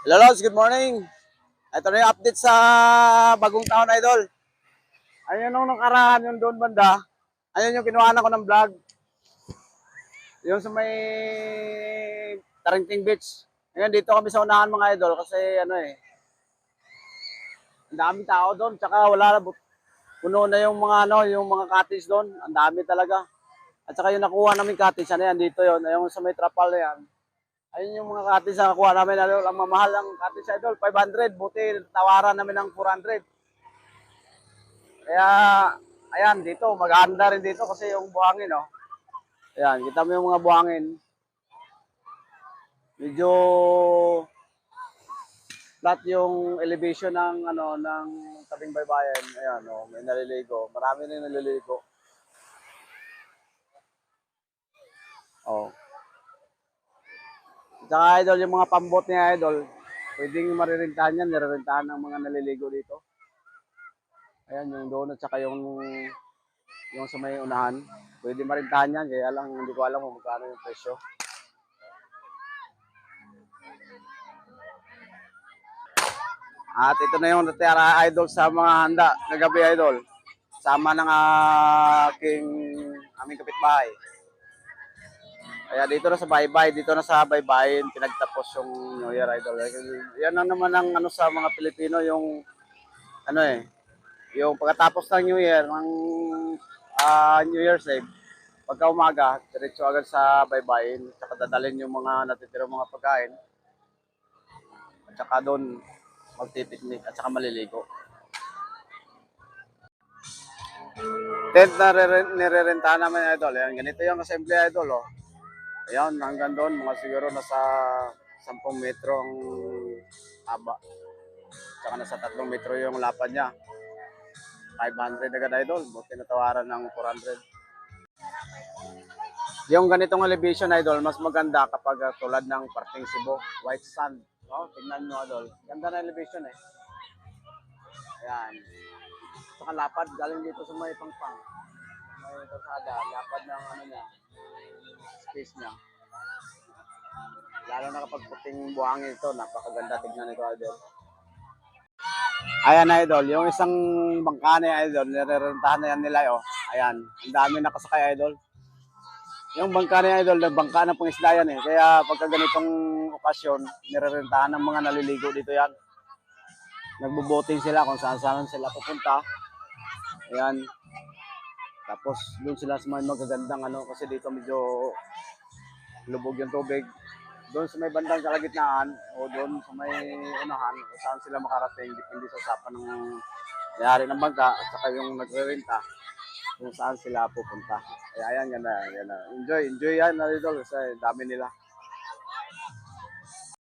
Hello, Lods. Good morning. Ito na yung update sa bagong taon, idol. Ayun yung nakaraan, yung doon banda. Ayun yung kinuha ko ng vlog. Yung sa may Tarinting Beach. Ngayon, dito kami sa unahan, mga idol, kasi ang daming tao doon. Tsaka wala na, puno na yung mga yung mga cottage doon. Ang dami talaga. At saka yung nakuha namin cottage, yan, dito yon. Yung sa may trapal na yan. Ayun yung mga cottage na nakuha namin, idol. Ang mamahal ng cottage, idol, 500. Buti, tawaran namin ng 400. Kaya, ayan, dito, maganda rin dito kasi yung buhangin, oh. Ayan, kita mo yung mga buhangin. Medyo flat yung elevation ng, ng tabing baybayin. Ayan, oh, may naliligo. Marami rin naliligo. Oh. Tsaka, idol, yung mga pambot niya, idol, pwedeng maririntahan yan, niririntahan ng mga naliligo dito. Ayan, yung doon at saka yung sa may unahan. Pwede marintahan yan, kaya lang hindi ko alam kung magkano yung presyo. At ito na yung natira, idol, sa mga handa kagabi, idol. Sama ng aming kapitbahay. Kaya dito na sa baybay, dito na sa baybayin, pinagtapos yung New Year, idol. Yan na naman ang sa mga Pilipino, yung yung pagkatapos ng New Year, ng New Year's Eve, pagka umaga, diretso agad sa baybayin, tsaka dadalhin yung mga natitirang mga pagkain, at saka doon magpipiknik at saka maliligo. Tent na nirerentahan namin, idol. Ayan, ganito yung assembly, idol. Oh. Ayan, hanggang doon, mga siguro nasa 10 metro ang haba. Tsaka nasa 3 metro yung lapad niya. 500 agad, idol. Buti natawaran ng 400. Yung ganitong elevation, idol, mas maganda kapag tulad ng parting Cebu, white sand. Oh, tingnan nyo, idol. Ganda na elevation eh. Ayan. Saka lapad, galing dito sa may pangpang. May kalsada, lapad ng niya, space niya. Lalo na kapag puting buhangin ito, napakaganda tignan ito, idol. Ayan, idol, yung isang bangka na idol, nirerentahan na yan nila, oh. Ayan, ang dami nakasakay, idol. Yung bangka na idol, bangka ng pangisda yan eh. Kaya pagka ganitong okasyon, nirerentahan ng mga naliligo dito yan. Nagbuboting sila kung saan saan sila pupunta. Ayan. Tapos doon sila sa may magagandang kasi dito medyo lubog yung tubig. Doon sa may bandang kalagitnaan o doon sa may unahan kung saan sila makarating, depende sa usapan ng mayari ng bangka at saka yung nagre-renta kung saan sila pupunta. Kaya ayan, ganda. Enjoy yan, idol, kasi dami nila.